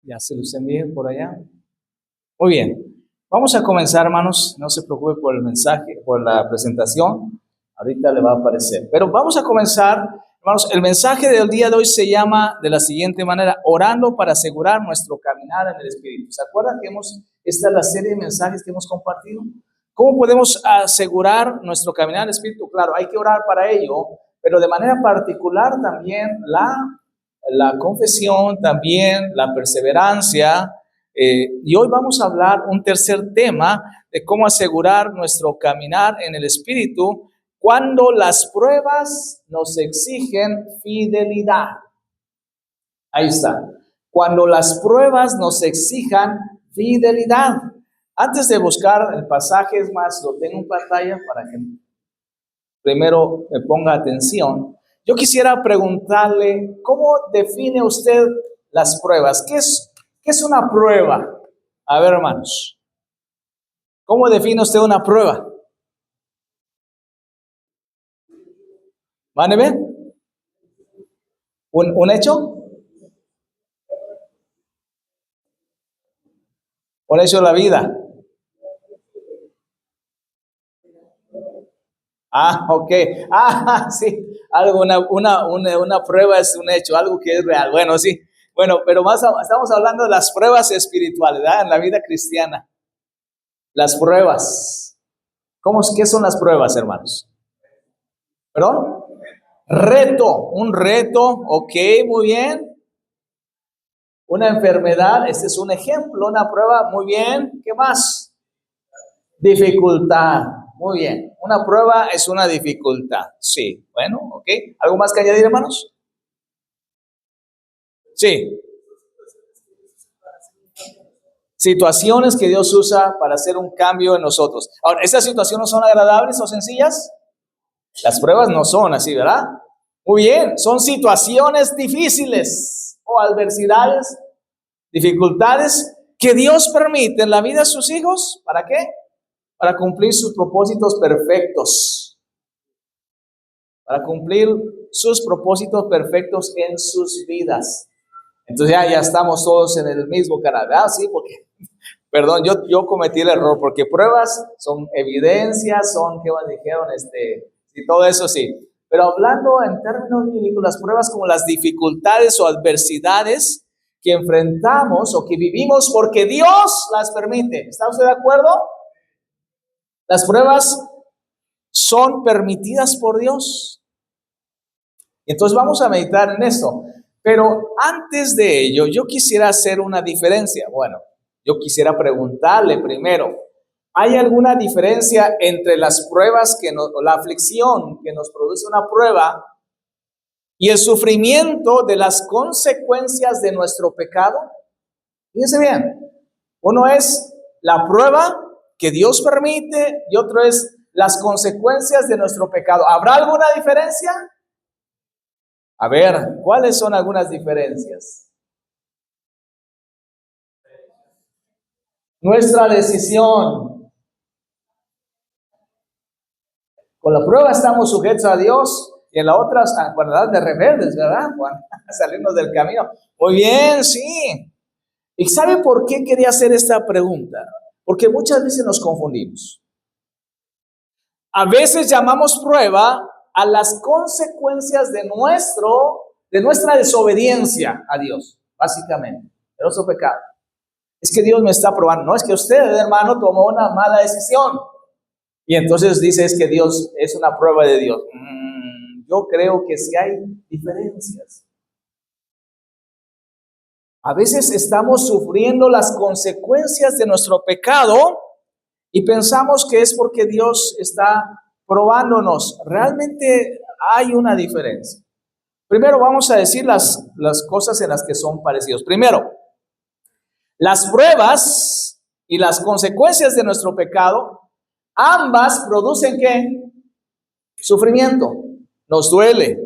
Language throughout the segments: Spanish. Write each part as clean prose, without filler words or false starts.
Ya se los envié por allá. Muy bien. Vamos a comenzar, hermanos. No se preocupe por el mensaje, por la presentación. Ahorita le va a aparecer. Pero vamos a comenzar, hermanos. El mensaje del día de hoy se llama de la siguiente manera: orando para asegurar nuestro caminar en el Espíritu. ¿Se acuerdan que esta es la serie de mensajes que hemos compartido? ¿Cómo podemos asegurar nuestro caminar en el Espíritu? Claro, hay que orar para ello, pero de manera particular también la confesión, también la perseverancia. Y hoy vamos a hablar un tercer tema de cómo asegurar nuestro caminar en el Espíritu cuando las pruebas nos exigen fidelidad. Ahí está. Cuando las pruebas nos exijan fidelidad. Antes de buscar el pasaje, es más, lo tengo en pantalla para que primero me ponga atención. Yo quisiera preguntarle, ¿cómo define usted las pruebas? ¿Qué es una prueba? A ver, hermanos, ¿cómo define usted una prueba? ¿Van a ver? ¿Un hecho? ¿Un hecho de la vida? Ok. Sí. Una prueba es un hecho, algo que es real. Bueno, sí. Bueno, pero estamos hablando de las pruebas espirituales, ¿verdad? En la vida cristiana. Las pruebas. ¿Qué son las pruebas, hermanos? ¿Perdón? Un reto, ok, muy bien. Una enfermedad, este es un ejemplo, una prueba, muy bien. ¿Qué más? Dificultad, muy bien. Una prueba es una dificultad, sí. Bueno, ok. ¿Algo más que añadir, hermanos? Sí. Situaciones que Dios usa para hacer un cambio en nosotros. Ahora, ¿estas situaciones son agradables o sencillas? Las pruebas no son así, ¿verdad? Muy bien, son situaciones difíciles o adversidades, dificultades que Dios permite en la vida de sus hijos. ¿Para qué? Para cumplir sus propósitos perfectos. Para cumplir sus propósitos perfectos en sus vidas. Entonces ya estamos todos en el mismo canal, ¿verdad? Sí, porque, perdón, yo cometí el error, porque pruebas son evidencias, son, ¿qué más dijeron? Y todo eso sí. Pero hablando en términos bíblicos, las pruebas como las dificultades o adversidades que enfrentamos o que vivimos porque Dios las permite. ¿Está usted de acuerdo? Las pruebas son permitidas por Dios. Entonces vamos a meditar en esto. Pero antes de ello, yo quisiera hacer una diferencia. Bueno, yo quisiera preguntarle primero, ¿hay alguna diferencia entre las pruebas o la aflicción que nos produce una prueba y el sufrimiento de las consecuencias de nuestro pecado? Fíjense bien, uno es la prueba que Dios permite y otro es las consecuencias de nuestro pecado. ¿Habrá alguna diferencia? A ver, ¿cuáles son algunas diferencias? Nuestra decisión. Con la prueba estamos sujetos a Dios y en la otra cuando de rebeldes, ¿verdad? Cuando salimos del camino. Muy bien, sí. ¿Y sabe por qué quería hacer esta pregunta? Porque muchas veces nos confundimos. A veces llamamos prueba a las consecuencias de nuestra desobediencia a Dios, básicamente, de nuestro pecado. Es que Dios me está probando. No, es que usted, hermano, tomó una mala decisión. Y entonces dice, es que Dios es una prueba de Dios. Yo creo que sí hay diferencias. A veces estamos sufriendo las consecuencias de nuestro pecado y pensamos que es porque Dios está probándonos. Realmente hay una diferencia. Primero vamos a decir las cosas en las que son parecidos. Primero, las pruebas y las consecuencias de nuestro pecado, ambas producen ¿qué? Sufrimiento. Nos duele,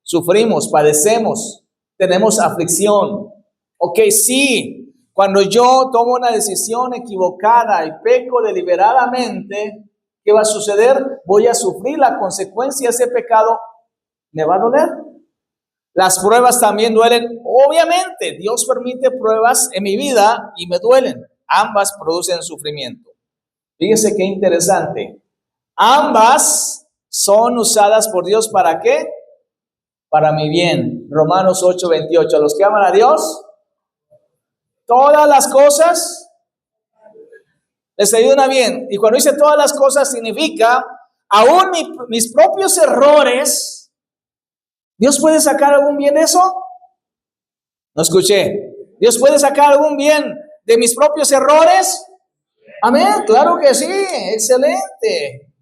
sufrimos, padecemos, tenemos aflicción. Ok, sí, cuando yo tomo una decisión equivocada y peco deliberadamente, ¿qué va a suceder? Voy a sufrir la consecuencia de ese pecado. ¿Me va a doler? Las pruebas también duelen. Obviamente, Dios permite pruebas en mi vida y me duelen. Ambas producen sufrimiento. Fíjese qué interesante. Ambas son usadas por Dios ¿para qué? Para mi bien. Romanos 8:28. A los que aman a Dios, todas las cosas les ayudan a bien. Y cuando dice todas las cosas, significa aún mis propios errores. ¿Dios puede sacar algún bien de eso? No escuché. ¿Dios puede sacar algún bien de mis propios errores? Amén, claro que sí, excelente.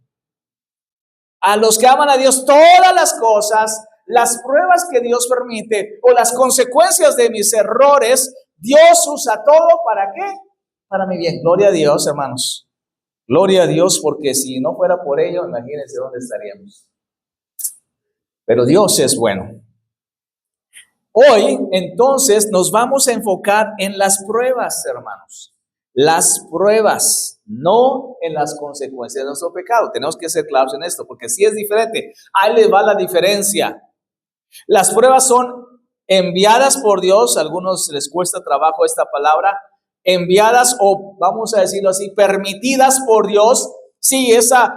A los que aman a Dios, todas las cosas, las pruebas que Dios permite o las consecuencias de mis errores, Dios usa todo ¿para qué? Para mi bien. Gloria a Dios, hermanos. Gloria a Dios, porque si no fuera por ello, imagínense dónde estaríamos. Pero Dios es bueno. Hoy, entonces, nos vamos a enfocar en las pruebas, hermanos. Las pruebas, no en las consecuencias de nuestro pecado. Tenemos que ser claros en esto, porque si es diferente. Ahí les va la diferencia. Las pruebas son enviadas por Dios. A algunos les cuesta trabajo esta palabra. Enviadas o, vamos a decirlo así, permitidas por Dios. Sí, esa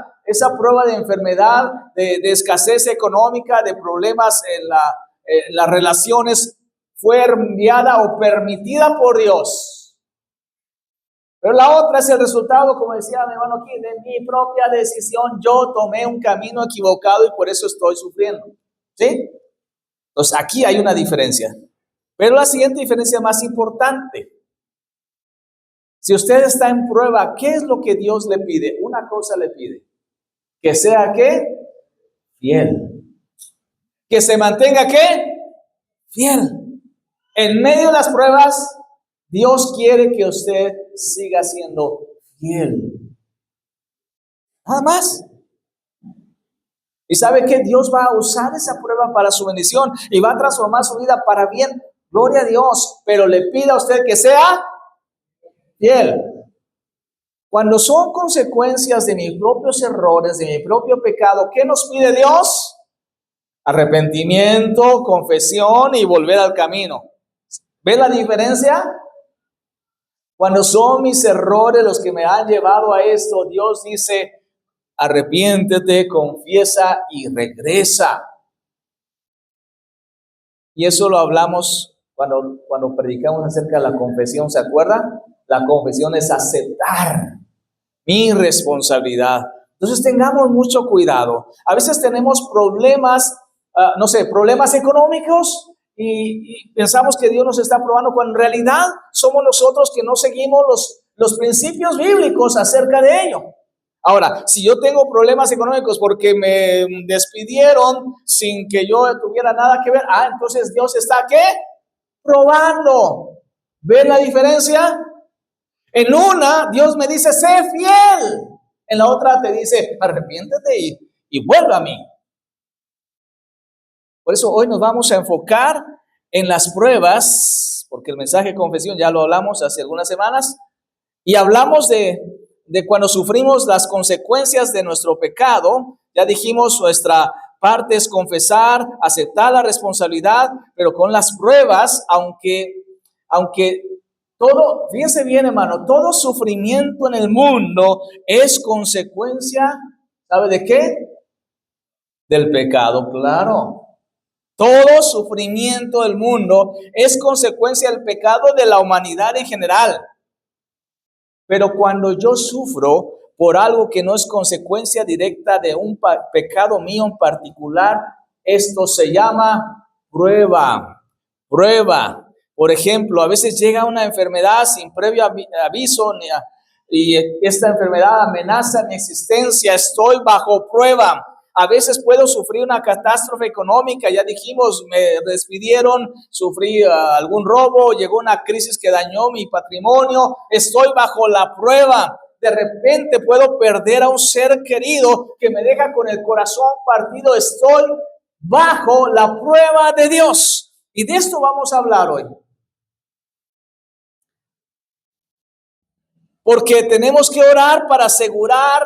prueba de enfermedad, de escasez económica, de problemas en las relaciones, fue enviada o permitida por Dios. Pero la otra es el resultado, como decía mi hermano aquí, de mi propia decisión. Yo tomé un camino equivocado y por eso estoy sufriendo. ¿Sí? Entonces aquí hay una diferencia. Pero la siguiente diferencia más importante. Si usted está en prueba, ¿qué es lo que Dios le pide? Una cosa le pide. Que sea, ¿qué? Fiel. Que se mantenga, ¿qué? Fiel. En medio de las pruebas, Dios quiere que usted siga siendo fiel. Nada más. Y sabe que Dios va a usar esa prueba para su bendición y va a transformar su vida para bien. Gloria a Dios. Pero le pide a usted que sea fiel. Cuando son consecuencias de mis propios errores, de mi propio pecado, ¿qué nos pide Dios? Arrepentimiento, confesión y volver al camino. ¿Ve la diferencia? Cuando son mis errores los que me han llevado a esto, Dios dice, arrepiéntete, confiesa y regresa. Y eso lo hablamos cuando predicamos acerca de la confesión, ¿se acuerdan? La confesión es aceptar mi responsabilidad. Entonces tengamos mucho cuidado. A veces tenemos problemas, problemas económicos y pensamos que Dios nos está probando cuando en realidad somos nosotros que no seguimos los principios bíblicos acerca de ello. Ahora, si yo tengo problemas económicos porque me despidieron sin que yo tuviera nada que ver, entonces Dios está ¿qué? Probando. ¿Ven la diferencia? En una, Dios me dice, sé fiel. En la otra te dice, arrepiéntete y vuelve a mí. Por eso hoy nos vamos a enfocar en las pruebas, porque el mensaje de confesión ya lo hablamos hace algunas semanas, y hablamos de cuando sufrimos las consecuencias de nuestro pecado. Ya dijimos, nuestra parte es confesar, aceptar la responsabilidad, pero con las pruebas, aunque todo, fíjense bien, hermano, todo sufrimiento en el mundo es consecuencia, ¿sabe de qué? Del pecado, claro. Todo sufrimiento del mundo es consecuencia del pecado de la humanidad en general. Pero cuando yo sufro por algo que no es consecuencia directa de un pecado mío en particular, esto se llama prueba. Prueba. Por ejemplo, a veces llega una enfermedad sin previo aviso y esta enfermedad amenaza mi existencia. Estoy bajo prueba. A veces puedo sufrir una catástrofe económica, ya dijimos, me despidieron, sufrí algún robo, llegó una crisis que dañó mi patrimonio, estoy bajo la prueba. De repente puedo perder a un ser querido que me deja con el corazón partido. Estoy bajo la prueba de Dios. Y de esto vamos a hablar hoy. Porque tenemos que orar para asegurar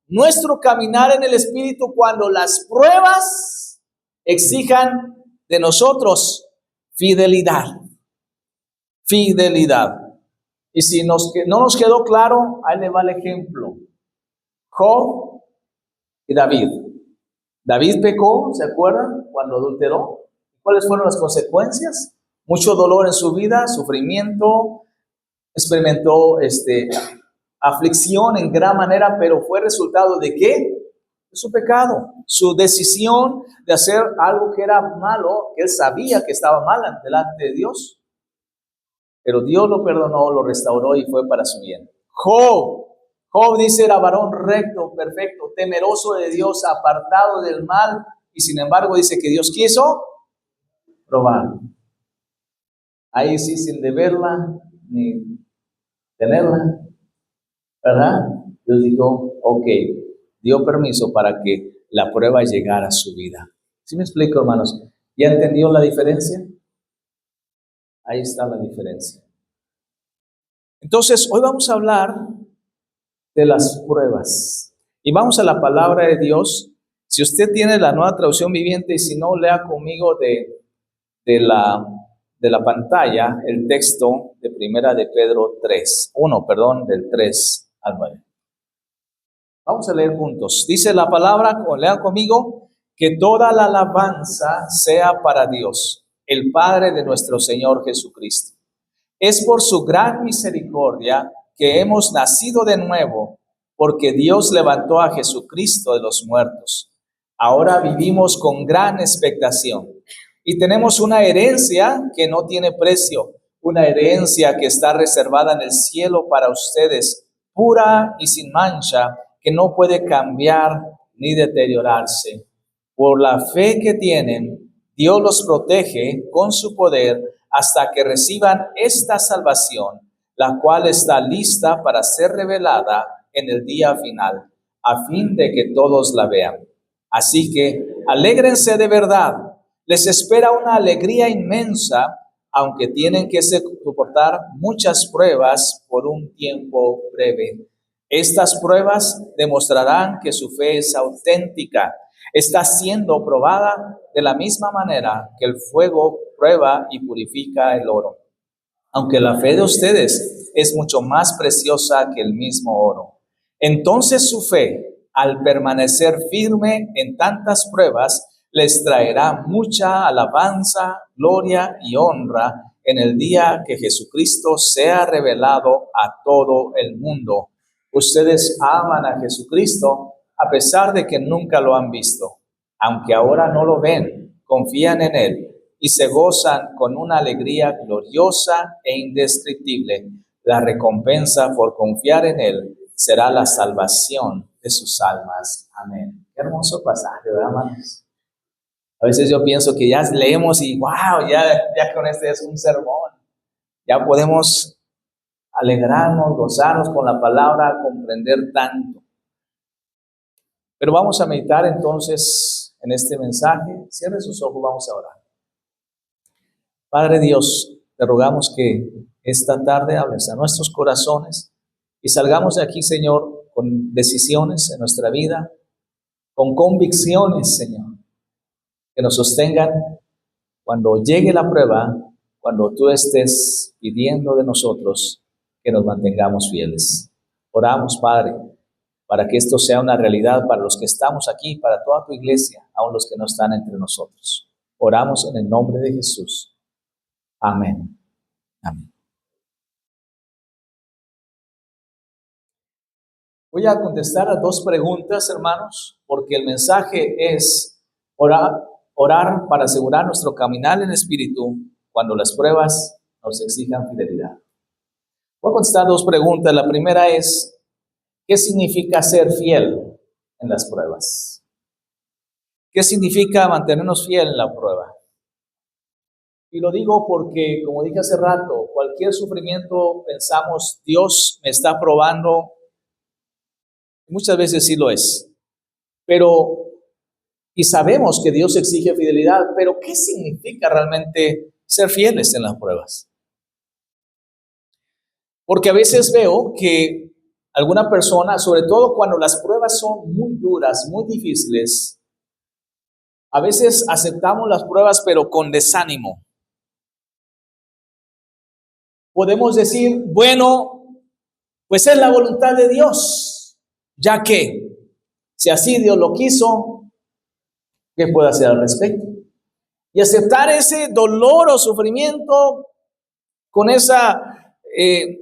nuestro caminar en el Espíritu cuando las pruebas exijan de nosotros? Fidelidad. Fidelidad. Y si no nos quedó claro, ahí le va el ejemplo. Job y David. David pecó, ¿se acuerdan? Cuando adulteró. ¿Cuáles fueron las consecuencias? Mucho dolor en su vida, sufrimiento, experimentó aflicción en gran manera, pero fue resultado ¿de qué? De su pecado, su decisión de hacer algo que era malo, que él sabía que estaba mal delante de Dios, pero Dios lo perdonó, lo restauró y fue para su bien. Job dice era varón recto, perfecto, temeroso de Dios, apartado del mal, y sin embargo dice que Dios quiso probar. Ahí sí, sin deberla ni tenerla, ¿verdad? Dios dijo, ok, dio permiso para que la prueba llegara a su vida. ¿Sí me explico, hermanos? ¿Ya entendió la diferencia? Ahí está la diferencia. Entonces, hoy vamos a hablar de las pruebas. Y vamos a la palabra de Dios. Si usted tiene la Nueva Traducción Viviente y si no, lea conmigo de la pantalla el texto de Primera de Pedro 3. Del 3 al 9. Vamos a leer juntos. Dice la palabra, lean conmigo, que toda la alabanza sea para Dios, el Padre de nuestro Señor Jesucristo. Es por su gran misericordia que hemos nacido de nuevo, porque Dios levantó a Jesucristo de los muertos. Ahora vivimos con gran expectación y tenemos una herencia que no tiene precio, una herencia que está reservada en el cielo para ustedes, pura y sin mancha, que no puede cambiar ni deteriorarse. Por la fe que tienen, Dios los protege con su poder hasta que reciban esta salvación, la cual está lista para ser revelada en el día final, a fin de que todos la vean. Así que alégrense de verdad. Les espera una alegría inmensa, aunque tienen que soportar muchas pruebas por un tiempo breve. Estas pruebas demostrarán que su fe es auténtica. Está siendo probada de la misma manera que el fuego prueba y purifica el oro. Aunque la fe de ustedes es mucho más preciosa que el mismo oro. Entonces su fe, al permanecer firme en tantas pruebas, les traerá mucha alabanza, gloria y honra en el día que Jesucristo sea revelado a todo el mundo. Ustedes aman a Jesucristo a pesar de que nunca lo han visto. Aunque ahora no lo ven, confían en Él y se gozan con una alegría gloriosa e indescriptible. La recompensa por confiar en Él será la salvación de sus almas. Amén. Qué hermoso pasaje, ¿verdad, hermanos? A veces yo pienso que ya leemos y wow, ya con este es un sermón. Ya podemos alegrarnos, gozarnos con la palabra, comprender tanto. Pero vamos a meditar entonces en este mensaje. Cierre sus ojos, vamos a orar. Padre Dios, te rogamos que esta tarde hables a nuestros corazones y salgamos de aquí, Señor, con decisiones en nuestra vida, con convicciones, Señor, que nos sostengan cuando llegue la prueba, cuando tú estés pidiendo de nosotros que nos mantengamos fieles. Oramos, Padre, para que esto sea una realidad para los que estamos aquí, para toda tu iglesia, aun los que no están entre nosotros. Oramos en el nombre de Jesús. Amén. Amén. Voy a contestar a dos preguntas, hermanos, porque el mensaje es orar para asegurar nuestro caminar en espíritu cuando las pruebas nos exijan fidelidad. Voy a contestar dos preguntas. La primera es, ¿qué significa ser fiel en las pruebas? ¿Qué significa mantenernos fiel en la prueba? Y lo digo porque, como dije hace rato, cualquier sufrimiento pensamos, Dios me está probando. Muchas veces sí lo es. Y sabemos que Dios exige fidelidad, pero ¿qué significa realmente ser fieles en las pruebas? Porque a veces veo que alguna persona, sobre todo cuando las pruebas son muy duras, muy difíciles, A veces aceptamos las pruebas, pero con desánimo. Podemos decir, bueno, pues es la voluntad de Dios, ya que si así Dios lo quiso, ¿qué puedo hacer al respecto? Y aceptar ese dolor o sufrimiento con esa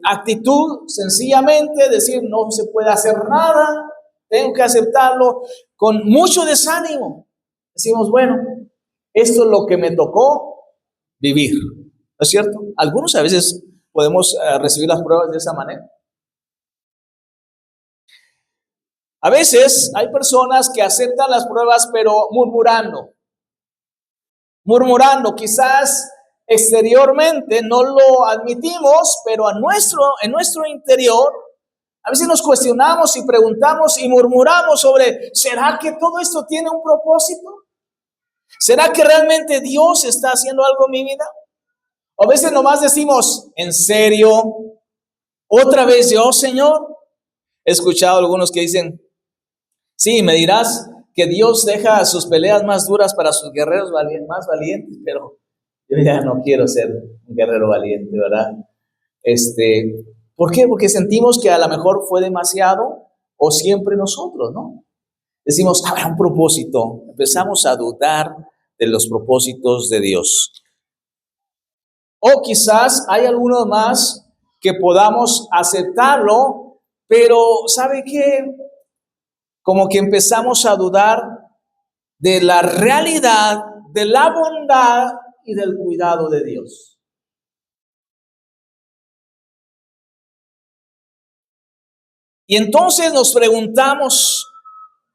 actitud, sencillamente decir, no se puede hacer nada, tengo que aceptarlo con mucho desánimo. Decimos, bueno, esto es lo que me tocó vivir, ¿no es cierto? Algunos a veces podemos recibir las pruebas de esa manera. A veces hay personas que aceptan las pruebas, pero murmurando, quizás exteriormente no lo admitimos, pero en nuestro interior, a veces nos cuestionamos y preguntamos y murmuramos sobre, ¿será que todo esto tiene un propósito? ¿Será que realmente Dios está haciendo algo en mi vida? O a veces nomás decimos, ¿en serio? ¿Otra vez yo, Señor? He escuchado algunos que dicen, sí, me dirás que Dios deja sus peleas más duras para sus guerreros más valientes, pero yo ya no quiero ser un guerrero valiente, ¿verdad? ¿Por qué? Porque sentimos que a lo mejor fue demasiado o siempre nosotros, ¿no? Decimos, habrá un propósito. Empezamos a dudar de los propósitos de Dios. O quizás hay algunos más que podamos aceptarlo, pero ¿sabe qué? Como que empezamos a dudar de la realidad, de la bondad y del cuidado de Dios. Y entonces nos preguntamos,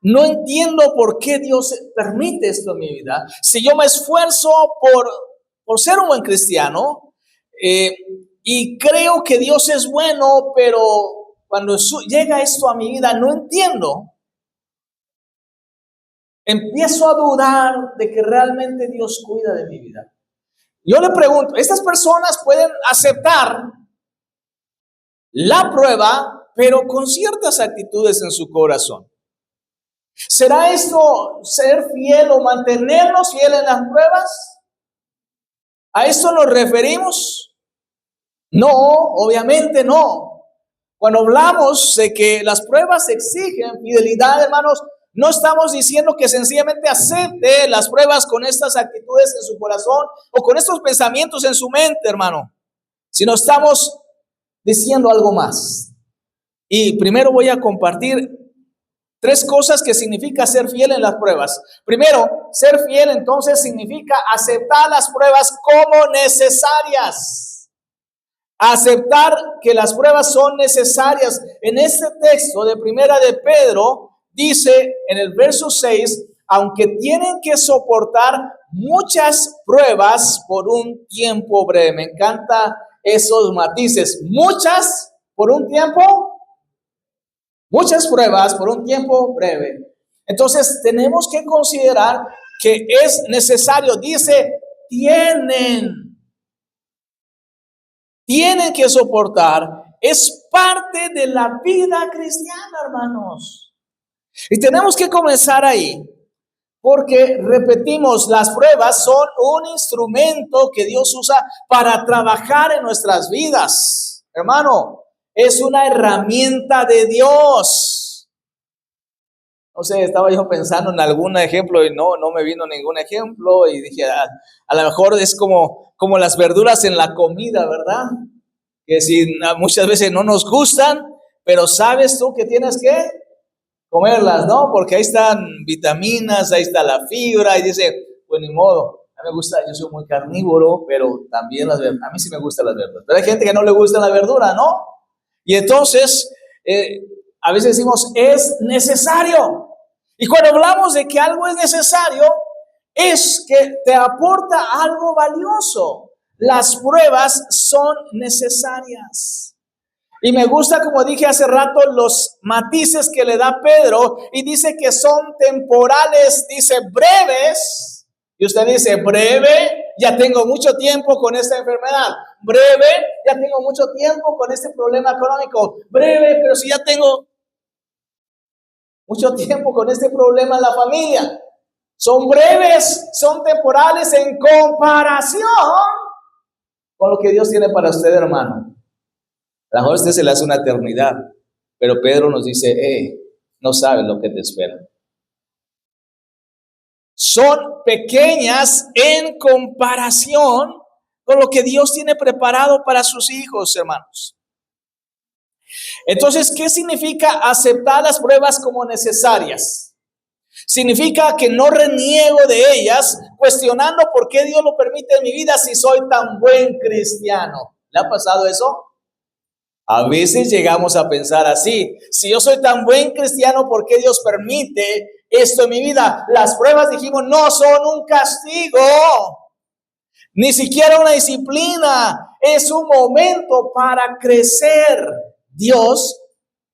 no entiendo por qué Dios permite esto en mi vida. Si yo me esfuerzo por ser un buen cristiano y creo que Dios es bueno, pero cuando llega esto a mi vida no entiendo. Empiezo a dudar de que realmente Dios cuida de mi vida. Yo le pregunto, ¿estas personas pueden aceptar la prueba, pero con ciertas actitudes en su corazón? ¿Será esto ser fiel o mantenernos fieles en las pruebas? ¿A esto nos referimos? No, obviamente no. Cuando hablamos de que las pruebas exigen fidelidad, hermanos, no estamos diciendo que sencillamente acepte las pruebas con estas actitudes en su corazón o con estos pensamientos en su mente, hermano, sino estamos diciendo algo más. Y primero voy a compartir 3 cosas que significa ser fiel en las pruebas. Primero, ser fiel entonces significa aceptar las pruebas como necesarias. Aceptar que las pruebas son necesarias. En este texto de Primera de Pedro, dice en el verso 6, aunque tienen que soportar muchas pruebas por un tiempo breve. Me encanta esos matices. Muchas por un tiempo, muchas pruebas por un tiempo breve. Entonces tenemos que considerar que es necesario. Dice, tienen que soportar. Es parte de la vida cristiana, hermanos. Y tenemos que comenzar ahí, porque repetimos, las pruebas son un instrumento que Dios usa para trabajar en nuestras vidas. Hermano, es una herramienta de Dios. No sé, estaba yo pensando en algún ejemplo y no me vino ningún ejemplo y dije, a lo mejor es como las verduras en la comida, ¿verdad? Que si muchas veces no nos gustan, pero sabes tú que tienes que comerlas, ¿no? Porque ahí están vitaminas, ahí está la fibra, y dice, pues ni modo, a mí me gusta, yo soy muy carnívoro, pero también las verduras, a mí sí me gustan las verduras, pero hay gente que no le gusta la verdura, ¿no? Y entonces, a veces decimos, es necesario. Y cuando hablamos de que algo es necesario, es que te aporta algo valioso. Las pruebas son necesarias. Y me gusta, como dije hace rato, los matices que le da Pedro y dice que son temporales, dice breves. Y usted dice, breve, ya tengo mucho tiempo con esta enfermedad. Breve, ya tengo mucho tiempo con este problema económico. Breve, pero si ya tengo mucho tiempo con este problema en la familia. Son breves, son temporales en comparación con lo que Dios tiene para usted, hermano. A lo mejor a usted se le hace una eternidad, pero Pedro nos dice, no sabes lo que te espera. Son pequeñas en comparación con lo que Dios tiene preparado para sus hijos, hermanos. Entonces, ¿qué significa aceptar las pruebas como necesarias? Significa que no reniego de ellas, cuestionando por qué Dios lo permite en mi vida si soy tan buen cristiano. ¿Le ha pasado eso? A veces llegamos a pensar así: si yo soy tan buen cristiano, ¿por qué Dios permite esto en mi vida? Las pruebas, dijimos, no son un castigo, ni siquiera una disciplina, es un momento para crecer. Dios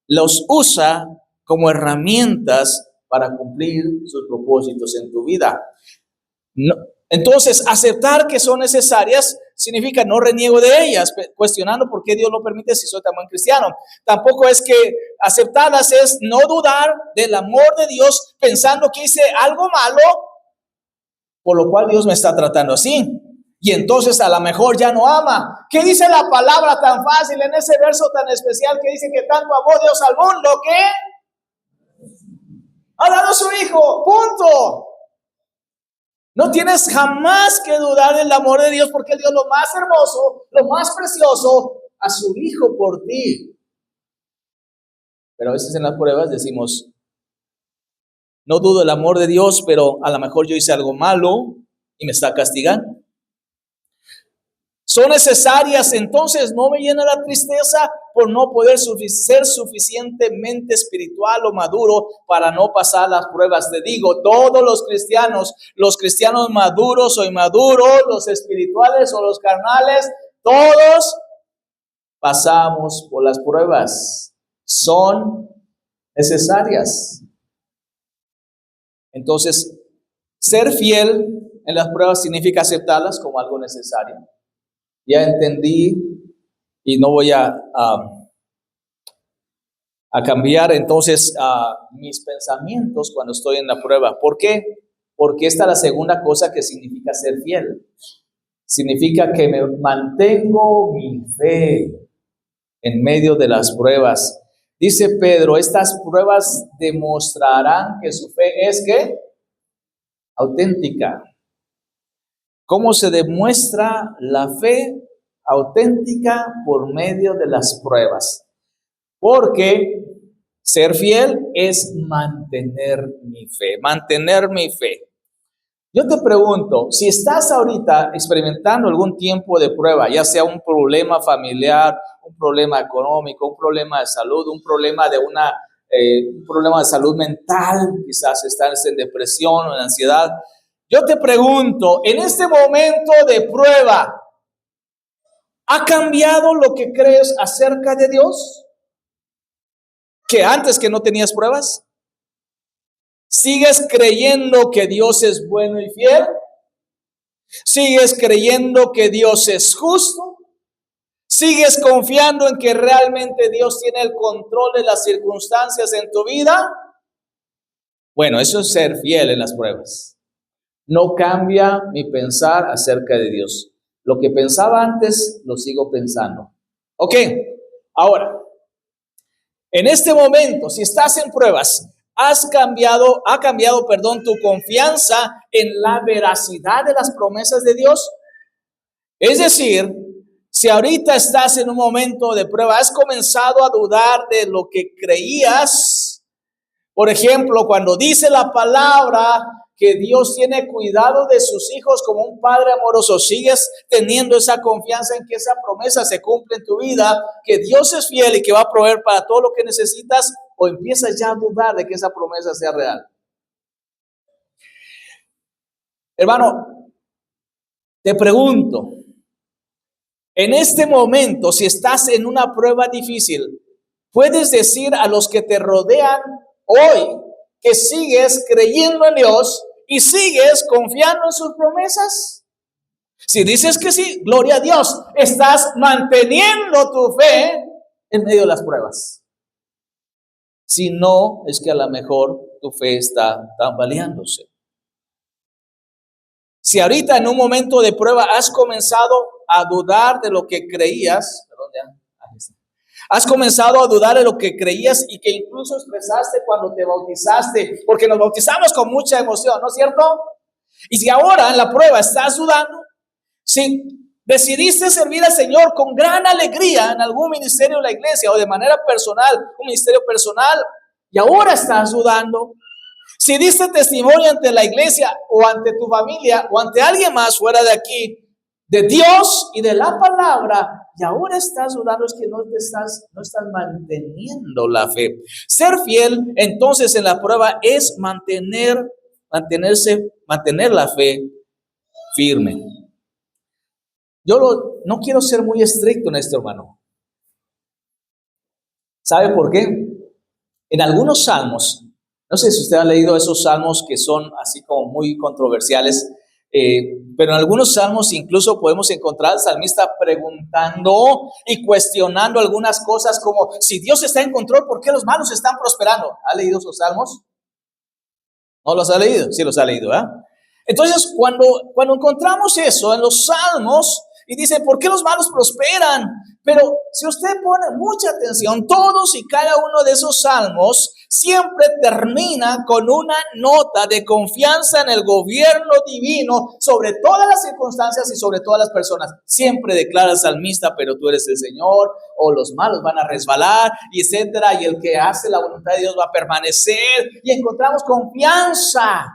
los usa como herramientas para cumplir sus propósitos en tu vida. No, entonces, aceptar que son necesarias significa no reniego de ellas, cuestionando por qué Dios lo permite si soy tan buen cristiano. Tampoco es que aceptarlas es no dudar del amor de Dios, pensando que hice algo malo, por lo cual Dios me está tratando así. Y entonces a lo mejor ya no ama. ¿Qué dice la palabra tan fácil en ese verso tan especial que dice que tanto amó Dios al mundo que ha dado a su hijo? Punto. No tienes jamás que dudar del amor de Dios, porque Él dio lo más hermoso, lo más precioso, a su hijo por ti. Pero a veces en las pruebas decimos, no dudo del amor de Dios, pero a lo mejor yo hice algo malo y me está castigando. Son necesarias, entonces no me llena la tristeza por no poder ser suficientemente espiritual o maduro para no pasar las pruebas. Te digo, todos los cristianos maduros o inmaduros, los espirituales o los carnales, todos pasamos por las pruebas. Son necesarias. Entonces, ser fiel en las pruebas significa aceptarlas como algo necesario. Ya entendí y no voy a cambiar entonces mis pensamientos cuando estoy en la prueba. ¿Por qué? Porque esta es la segunda cosa que significa ser fiel. Significa que me mantengo mi fe en medio de las pruebas. Dice Pedro, estas pruebas demostrarán que su fe es ¿qué? Auténtica. ¿Cómo se demuestra la fe auténtica? Por medio de las pruebas. Porque ser fiel es mantener mi fe, mantener mi fe. Yo te pregunto, si estás ahorita experimentando algún tiempo de prueba, ya sea un problema familiar, un problema económico, un problema de salud, un problema de un problema de salud mental, quizás estás en depresión o en ansiedad, yo te pregunto, en este momento de prueba, ¿ha cambiado lo que crees acerca de Dios? ¿Que antes que no tenías pruebas? ¿Sigues creyendo que Dios es bueno y fiel? ¿Sigues creyendo que Dios es justo? ¿Sigues confiando en que realmente Dios tiene el control de las circunstancias en tu vida? Bueno, eso es ser fiel en las pruebas. No cambia mi pensar acerca de Dios. Lo que pensaba antes, lo sigo pensando. Ok, ahora, en este momento, si estás en pruebas, ha cambiado, tu confianza en la veracidad de las promesas de Dios. Es decir, si ahorita estás en un momento de prueba, has comenzado a dudar de lo que creías. Por ejemplo, cuando dice la palabra que Dios tiene cuidado de sus hijos como un padre amoroso, sigues teniendo esa confianza en que esa promesa se cumple en tu vida, que Dios es fiel y que va a proveer para todo lo que necesitas, o empiezas ya a dudar de que esa promesa sea real. Hermano, te pregunto, en este momento, si estás en una prueba difícil, ¿puedes decir a los que te rodean hoy que sigues creyendo en Dios y sigues confiando en sus promesas? Si dices que sí, gloria a Dios, estás manteniendo tu fe en medio de las pruebas. Si no, es que a lo mejor tu fe está tambaleándose. Si ahorita en un momento de prueba has comenzado a dudar de lo que creías, perdón, ya, ahí está. Has comenzado a dudar de lo que creías y que incluso expresaste cuando te bautizaste, porque nos bautizamos con mucha emoción, ¿no es cierto? Y si ahora en la prueba estás dudando, si decidiste servir al Señor con gran alegría en algún ministerio de la iglesia o de manera personal, un ministerio personal, y ahora estás dudando, si diste testimonio ante la iglesia o ante tu familia o ante alguien más fuera de aquí, de Dios y de la palabra, y ahora estás dudando, es que no estás manteniendo la fe. Ser fiel entonces en la prueba es mantener la fe firme. No quiero ser muy estricto en esto, hermano. ¿Sabe por qué? En algunos salmos, no sé si usted ha leído esos salmos que son así como muy controversiales, pero en algunos salmos incluso podemos encontrar al salmista preguntando y cuestionando algunas cosas como, si Dios está en control, ¿por qué los malos están prosperando? ¿Ha leído esos salmos? ¿No los ha leído? Sí los ha leído, ¿eh? Entonces, cuando encontramos eso en los salmos, y dice, ¿por qué los malos prosperan? Pero si usted pone mucha atención, todos y cada uno de esos salmos siempre termina con una nota de confianza en el gobierno divino sobre todas las circunstancias y sobre todas las personas. Siempre declara el salmista, pero tú eres el Señor, o los malos van a resbalar, y etcétera, y el que hace la voluntad de Dios va a permanecer, y encontramos confianza.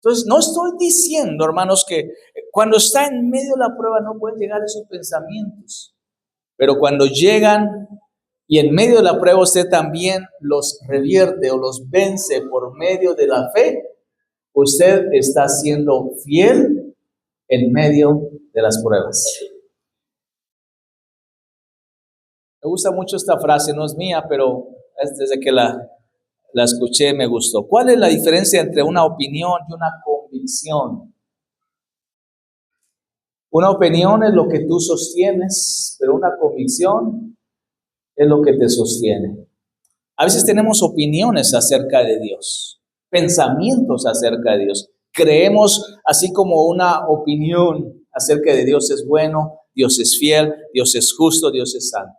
Entonces, no estoy diciendo, hermanos, que cuando está en medio de la prueba no pueden llegar esos pensamientos. Pero cuando llegan y en medio de la prueba usted también los revierte o los vence por medio de la fe, usted está siendo fiel en medio de las pruebas. Me gusta mucho esta frase, no es mía, pero desde que la escuché me gustó. ¿Cuál es la diferencia entre una opinión y una convicción? Una opinión es lo que tú sostienes, pero una convicción es lo que te sostiene. A veces tenemos opiniones acerca de Dios, pensamientos acerca de Dios. Creemos así como una opinión acerca de Dios es bueno, Dios es fiel, Dios es justo, Dios es santo.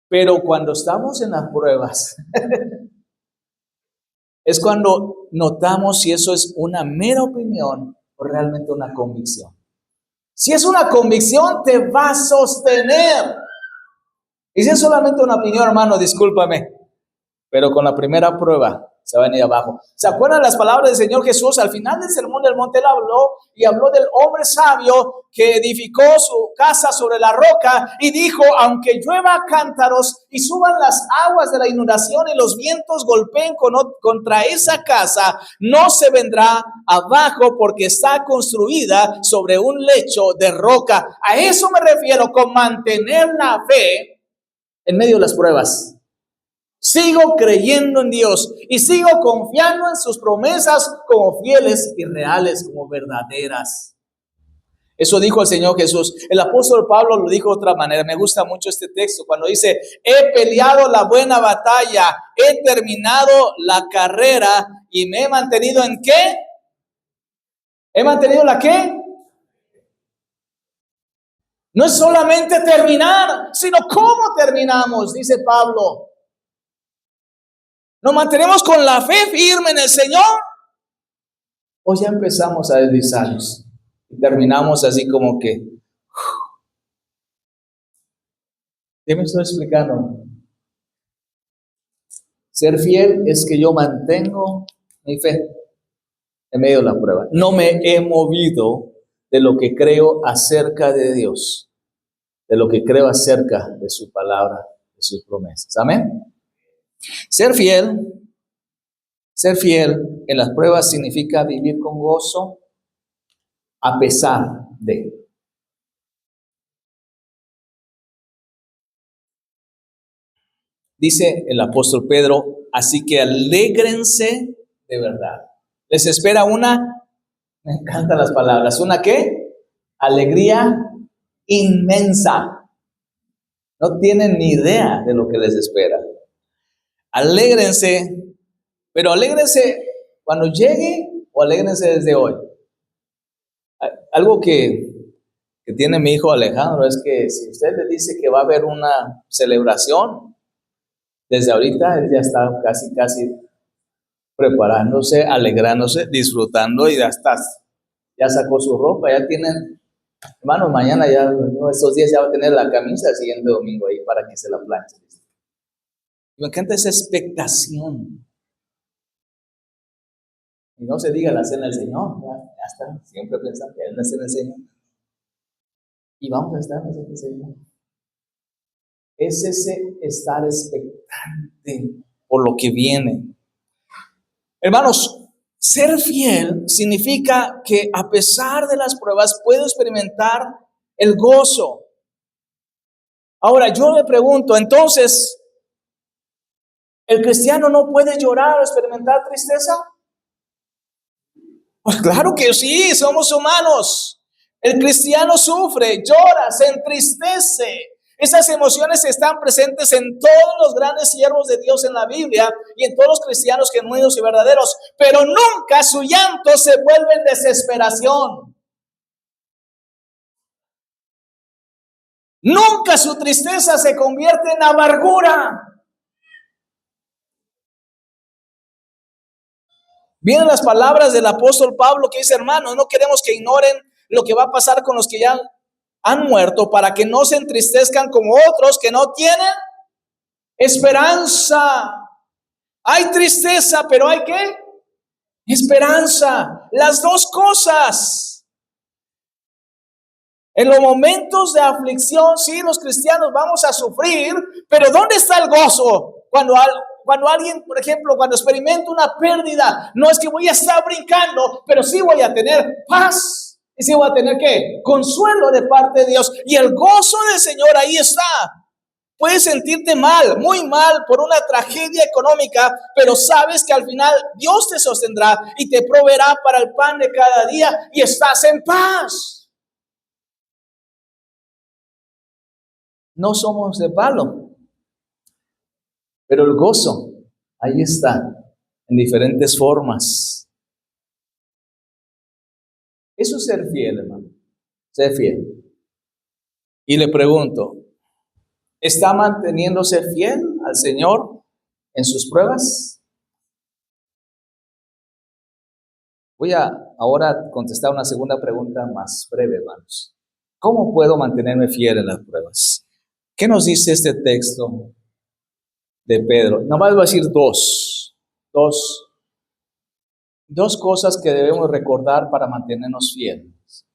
Pero cuando estamos en las pruebas, es cuando notamos si eso es una mera opinión o realmente una convicción. Si es una convicción, te va a sostener. Y si es solamente una opinión, hermano, discúlpame, pero con la primera prueba se va a venir abajo. ¿Se acuerdan las palabras del Señor Jesús? Al final del sermón del monte él habló del hombre sabio que edificó su casa sobre la roca y dijo, aunque llueva cántaros y suban las aguas de la inundación y los vientos golpeen contra esa casa, no se vendrá abajo porque está construida sobre un lecho de roca. A eso me refiero con mantener la fe en medio de las pruebas. Sigo creyendo en Dios y sigo confiando en sus promesas como fieles y reales, como verdaderas. Eso dijo el Señor Jesús. El apóstol Pablo lo dijo de otra manera. Me gusta mucho este texto cuando dice, he peleado la buena batalla, he terminado la carrera y me he mantenido ¿en qué? ¿He mantenido la qué? No es solamente terminar, sino cómo terminamos, dice Pablo. ¿Nos mantenemos con la fe firme en el Señor? ¿O ya empezamos a deslizarnos? Y terminamos así como que... ¿Qué me estoy explicando? Ser fiel es que yo mantengo mi fe en medio de la prueba. No me he movido de lo que creo acerca de Dios, de lo que creo acerca de su palabra, de sus promesas. Amén. Ser fiel en las pruebas significa vivir con gozo a pesar de. Dice el apóstol Pedro, así que alégrense de verdad. Les espera me encantan las palabras, ¿una qué? Alegría inmensa. No tienen ni idea de lo que les espera. Alégrense, pero alégrense cuando llegue o alégrense desde hoy. Algo que tiene mi hijo Alejandro es que si usted le dice que va a haber una celebración, desde ahorita él ya está casi preparándose, alegrándose, disfrutando y ya sacó su ropa, ya tienen, hermanos, mañana ya, estos días ya va a tener la camisa el siguiente domingo ahí para que se la planche. Me encanta esa expectación. Y no se diga la cena del Señor, ya está, siempre pensando que hay una cena del Señor. Y vamos a estar en la cena del Señor. Es ese estar expectante por lo que viene. Hermanos, ser fiel significa que a pesar de las pruebas puedo experimentar el gozo. Ahora, yo me pregunto, entonces, ¿el cristiano no puede llorar o experimentar tristeza? Pues claro que sí, somos humanos. El cristiano sufre, llora, se entristece. Esas emociones están presentes en todos los grandes siervos de Dios en la Biblia y en todos los cristianos genuinos y verdaderos, pero nunca su llanto se vuelve en desesperación. Nunca su tristeza se convierte en amargura. Vienen las palabras del apóstol Pablo que dice, hermanos, no queremos que ignoren lo que va a pasar con los que ya han muerto, para que no se entristezcan como otros que no tienen esperanza. Hay tristeza, pero hay ¿qué? Esperanza. Las dos cosas. En los momentos de aflicción, sí, los cristianos vamos a sufrir, pero ¿dónde está el gozo? Cuando alguien, por ejemplo, cuando experimenta una pérdida, no es que voy a estar brincando, pero sí voy a tener paz. Y sí voy a tener ¿qué? Consuelo de parte de Dios. Y el gozo del Señor ahí está. Puedes sentirte mal, muy mal por una tragedia económica, pero sabes que al final Dios te sostendrá y te proveerá para el pan de cada día y estás en paz. No somos de palo, pero el gozo ahí está, en diferentes formas. Eso es ser fiel, hermano. Ser fiel. Y le pregunto, ¿está manteniéndose fiel al Señor en sus pruebas? Voy a ahora contestar una segunda pregunta más breve, hermanos. ¿Cómo puedo mantenerme fiel en las pruebas? ¿Qué nos dice este texto de Pedro? Nomás voy a decir dos cosas que debemos recordar para mantenernos fieles.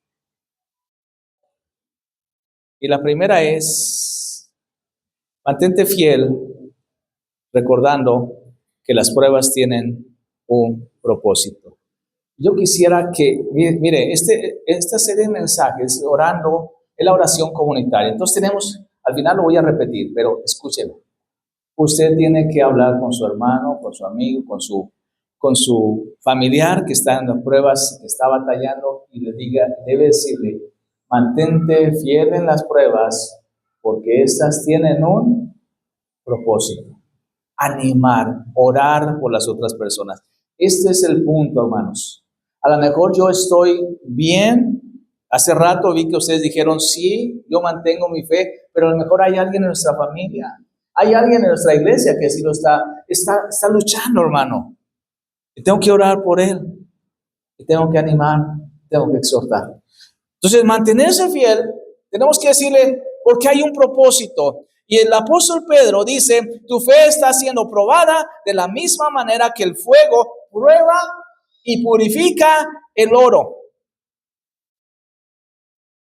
Y la primera es, mantente fiel recordando que las pruebas tienen un propósito. Yo quisiera que, mire, esta serie de mensajes, orando, es la oración comunitaria. Entonces tenemos, al final lo voy a repetir, pero escúchelo. Usted tiene que hablar con su hermano, con su amigo, con su familiar que está en las pruebas, que está batallando, y debe decirle, mantente fiel en las pruebas, porque estas tienen un propósito. Animar, orar por las otras personas. Este es el punto, hermanos. A lo mejor yo estoy bien. Hace rato vi que ustedes dijeron, sí, yo mantengo mi fe, pero a lo mejor hay alguien en nuestra familia, hay alguien en nuestra iglesia que sí lo está luchando, hermano. Y tengo que orar por él. Y tengo que animar, tengo que exhortar. Entonces, mantenerse fiel, tenemos que decirle, porque hay un propósito. Y el apóstol Pedro dice, tu fe está siendo probada de la misma manera que el fuego prueba y purifica el oro.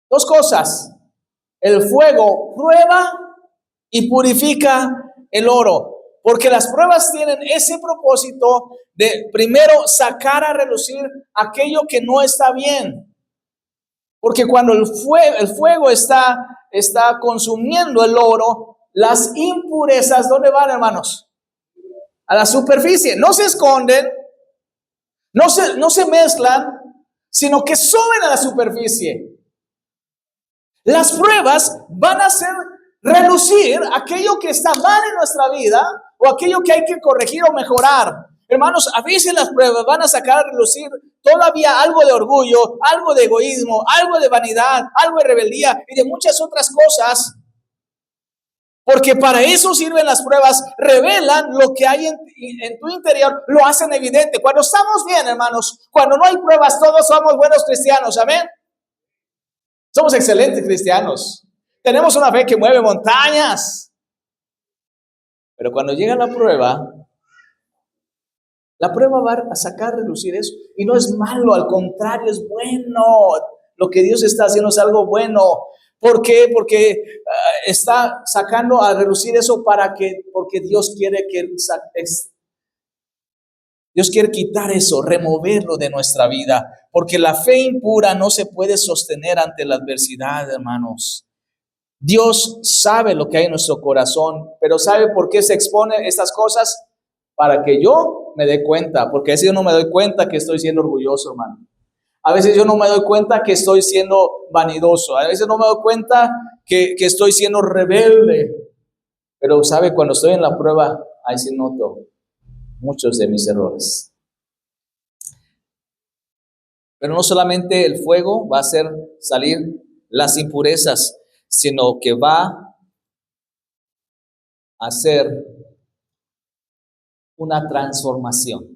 Dos cosas, el fuego prueba y purifica el oro. Porque las pruebas tienen ese propósito de primero sacar a relucir aquello que no está bien. Porque cuando el fuego está consumiendo el oro, las impurezas, ¿dónde van, hermanos? A la superficie. No se esconden, no se mezclan, sino que suben a la superficie. Las pruebas van a hacer relucir aquello que está mal en nuestra vida o aquello que hay que corregir o mejorar. Hermanos, a veces las pruebas van a sacar a relucir todavía algo de orgullo, algo de egoísmo, algo de vanidad, algo de rebeldía y de muchas otras cosas. Porque para eso sirven las pruebas, revelan lo que hay en tu interior, lo hacen evidente. Cuando estamos bien, hermanos, cuando no hay pruebas, todos somos buenos cristianos, amén. Somos excelentes cristianos. Tenemos una fe que mueve montañas. Pero cuando llega la prueba va a sacar a relucir eso. Y no es malo, al contrario, es bueno. Lo que Dios está haciendo es algo bueno. ¿Por qué? Porque está sacando a relucir eso porque Dios quiere Dios quiere quitar eso, removerlo de nuestra vida. Porque la fe impura no se puede sostener ante la adversidad, hermanos. Dios sabe lo que hay en nuestro corazón, pero ¿sabe por qué se expone estas cosas? Para que yo me dé cuenta, porque a veces yo no me doy cuenta que estoy siendo orgulloso, hermano. A veces yo no me doy cuenta que estoy siendo vanidoso. A veces no me doy cuenta que estoy siendo rebelde. Pero ¿sabe? Cuando estoy en la prueba, ahí sí noto muchos de mis errores. Pero no solamente el fuego va a hacer salir las impurezas, sino que va a hacer una transformación.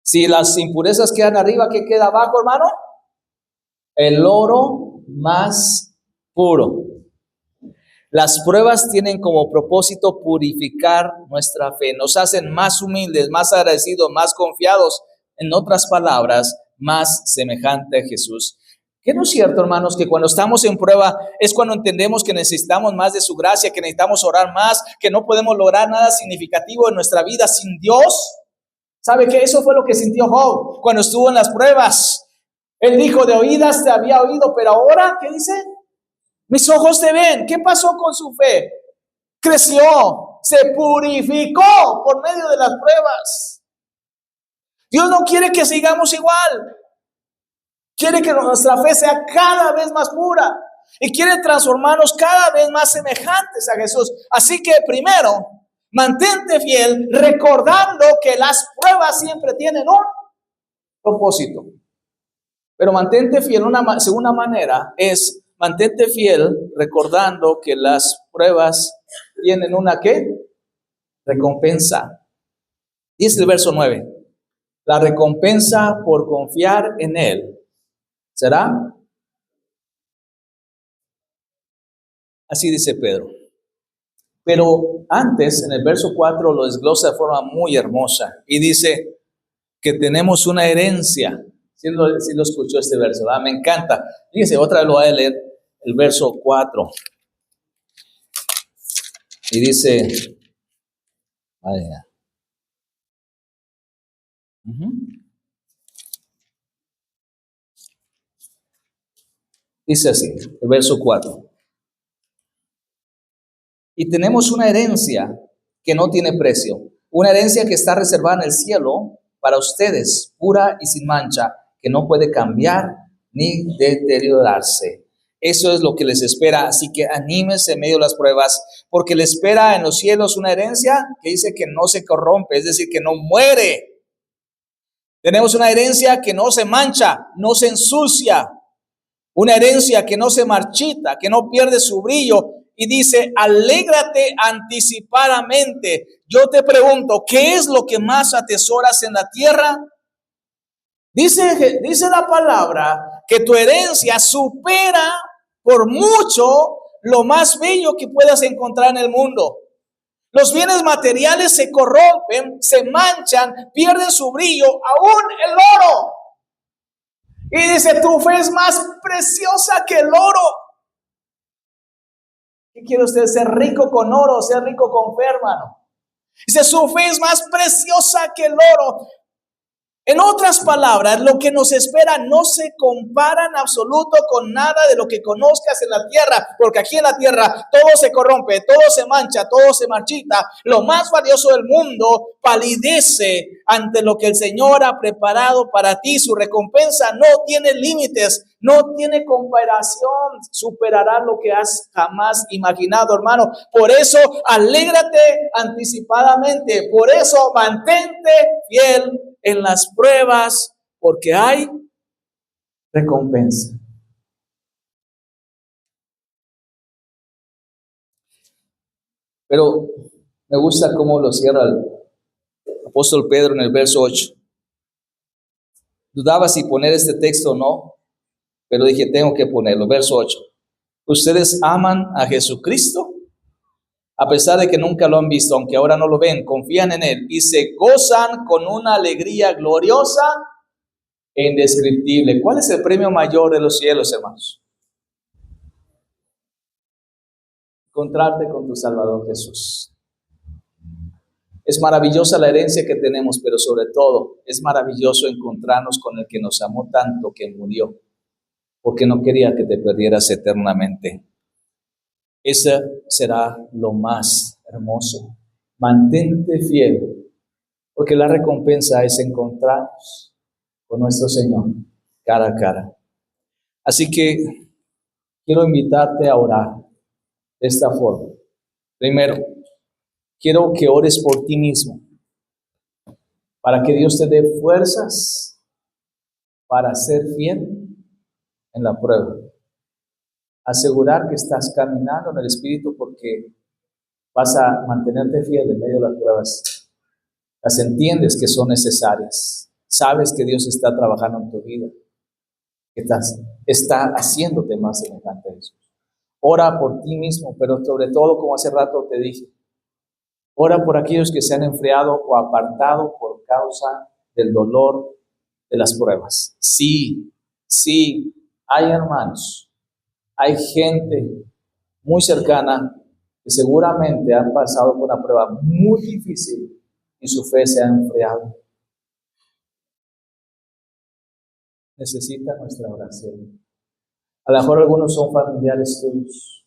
Si las impurezas quedan arriba, ¿qué queda abajo, hermano? El oro más puro. Las pruebas tienen como propósito purificar nuestra fe. Nos hacen más humildes, más agradecidos, más confiados. En otras palabras, más semejante a Jesús. ¿Qué no es cierto, hermanos, que cuando estamos en prueba es cuando entendemos que necesitamos más de su gracia, que necesitamos orar más, que no podemos lograr nada significativo en nuestra vida sin Dios? ¿Sabe qué? Eso fue lo que sintió Job cuando estuvo en las pruebas. Él dijo, de oídas te había oído, pero ahora, ¿qué dice? Mis ojos te ven. ¿Qué pasó con su fe? Creció, se purificó por medio de las pruebas. Dios no quiere que sigamos igual. Quiere que nuestra fe sea cada vez más pura y quiere transformarnos cada vez más semejantes a Jesús. Así que primero, mantente fiel recordando que las pruebas siempre tienen un propósito. Pero mantente fiel, una segunda manera es mantente fiel recordando que las pruebas tienen una ¿qué? Recompensa. Dice el verso 9. La recompensa por confiar en Él ¿será? Así dice Pedro. Pero antes, en el verso 4, lo desglosa de forma muy hermosa. Y dice que tenemos una herencia. ¿Sí lo escuchó este verso? ¿verdad? Me encanta. Fíjense, otra vez lo voy a leer, el verso 4. Y dice... Vaya. Dice así, el verso 4. Y tenemos una herencia que no tiene precio, una herencia que está reservada en el cielo para ustedes, pura y sin mancha, que no puede cambiar ni deteriorarse. Eso es lo que les espera, así que anímense en medio de las pruebas, porque les espera en los cielos una herencia que dice que no se corrompe, es decir, que no muere. Tenemos una herencia que no se mancha, no se ensucia, una herencia que no se marchita, que no pierde su brillo. Y dice, alégrate anticipadamente. Yo te pregunto, ¿qué es lo que más atesoras en la tierra? Dice la palabra que tu herencia supera por mucho lo más bello que puedas encontrar en el mundo. Los bienes materiales se corrompen, se manchan, pierden su brillo, aún el oro. Y dice, tu fe es más preciosa que el oro. ¿Qué quiere usted? ¿Ser rico con oro o ser rico con fe, hermano? Dice, su fe es más preciosa que el oro. En otras palabras, lo que nos espera no se compara en absoluto con nada de lo que conozcas en la tierra, porque aquí en la tierra todo se corrompe, todo se mancha, todo se marchita. Lo más valioso del mundo palidece ante lo que el Señor ha preparado para ti. Su recompensa no tiene límites, no tiene comparación, superará lo que has jamás imaginado, hermano. Por eso, alégrate anticipadamente, por eso mantente fiel en las pruebas, porque hay recompensa. Pero me gusta cómo lo cierra el apóstol Pedro en el verso 8. Dudaba si poner este texto o no, pero dije, tengo que ponerlo. Verso 8. Ustedes aman a Jesucristo, a pesar de que nunca lo han visto, aunque ahora no lo ven, confían en Él y se gozan con una alegría gloriosa e indescriptible. ¿Cuál es el premio mayor de los cielos, hermanos? Encontrarte con tu Salvador Jesús. Es maravillosa la herencia que tenemos, pero sobre todo es maravilloso encontrarnos con el que nos amó tanto que murió, porque no quería que te perdieras eternamente. Ese será lo más hermoso. Mantente fiel, porque la recompensa es encontrarnos con nuestro Señor cara a cara. Así que quiero invitarte a orar de esta forma. Primero, quiero que ores por ti mismo, para que Dios te dé fuerzas para ser fiel en la prueba. Asegurar que estás caminando en el Espíritu, porque vas a mantenerte fiel en medio de las pruebas. Las entiendes que son necesarias. Sabes que Dios está trabajando en tu vida, que está haciéndote más semejante a Jesús. Ora por ti mismo, pero sobre todo, como hace rato te dije, ora por aquellos que se han enfriado o apartado por causa del dolor de las pruebas. Sí, hay hermanos, hay gente muy cercana que seguramente han pasado por una prueba muy difícil y su fe se ha enfriado. Necesita nuestra oración. A lo mejor algunos son familiares tuyos.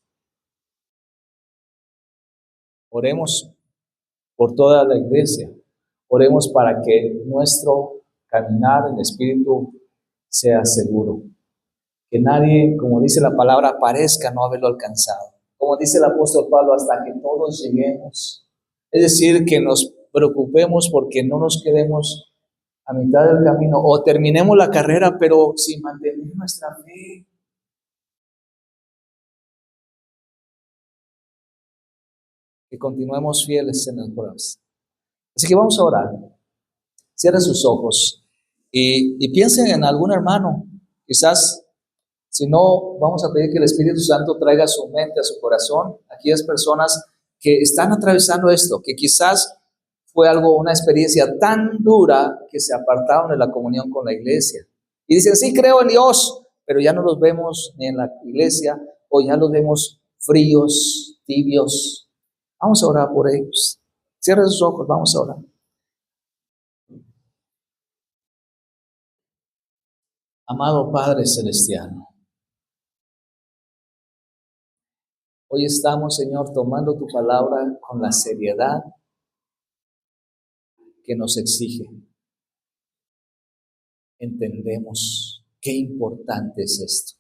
Oremos por toda la iglesia. Oremos para que nuestro caminar en el Espíritu sea seguro. Que nadie, como dice la palabra, parezca no haberlo alcanzado. Como dice el apóstol Pablo, hasta que todos lleguemos. Es decir, que nos preocupemos porque no nos quedemos a mitad del camino o terminemos la carrera, pero sin mantener nuestra fe. Que continuemos fieles en las pruebas. Así que vamos a orar. Cierren sus ojos y piensen en algún hermano. Quizás, si no, vamos a pedir que el Espíritu Santo traiga a su mente, a su corazón, aquellas personas que están atravesando esto, que quizás fue una experiencia tan dura que se apartaron de la comunión con la iglesia. Y dicen, sí, creo en Dios, pero ya no los vemos ni en la iglesia, o ya los vemos fríos, tibios. Vamos a orar por ellos. Cierren sus ojos, vamos a orar. Amado Padre Celestial, hoy estamos, Señor, tomando tu palabra con la seriedad que nos exige. Entendemos qué importante es esto.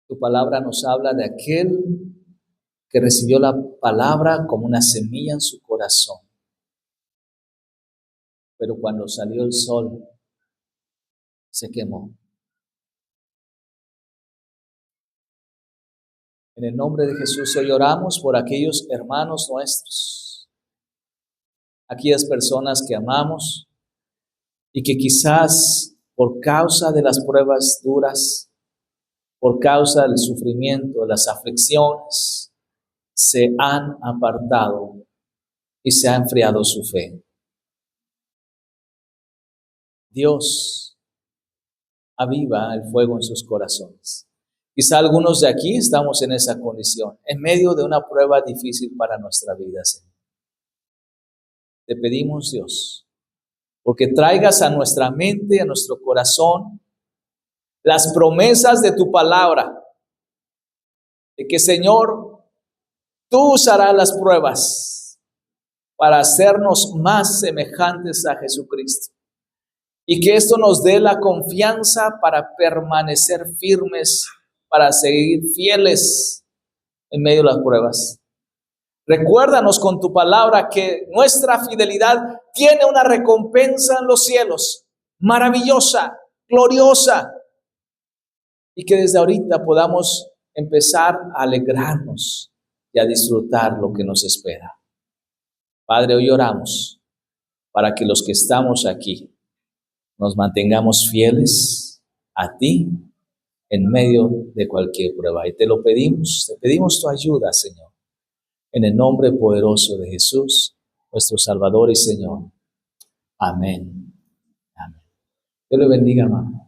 Tu palabra nos habla de aquel que recibió la palabra como una semilla en su corazón. Pero cuando salió el sol, se quemó. En el nombre de Jesús hoy oramos por aquellos hermanos nuestros, aquellas personas que amamos y que quizás por causa de las pruebas duras, por causa del sufrimiento, de las aflicciones, se han apartado y se ha enfriado su fe. Dios aviva el fuego en sus corazones. Quizá algunos de aquí estamos en esa condición, en medio de una prueba difícil para nuestra vida, Señor. Te pedimos, Dios, porque traigas a nuestra mente, a nuestro corazón, las promesas de tu palabra, de que, Señor, tú usarás las pruebas para hacernos más semejantes a Jesucristo. Y que esto nos dé la confianza para permanecer firmes, para seguir fieles en medio de las pruebas. Recuérdanos con tu palabra que nuestra fidelidad tiene una recompensa en los cielos, maravillosa, gloriosa, y que desde ahorita podamos empezar a alegrarnos y a disfrutar lo que nos espera. Padre, hoy oramos para que los que estamos aquí nos mantengamos fieles a ti en medio de cualquier prueba. Y te pedimos tu ayuda, Señor, en el nombre poderoso de Jesús, nuestro Salvador y Señor. Amén. Amén. Dios le bendiga, hermano.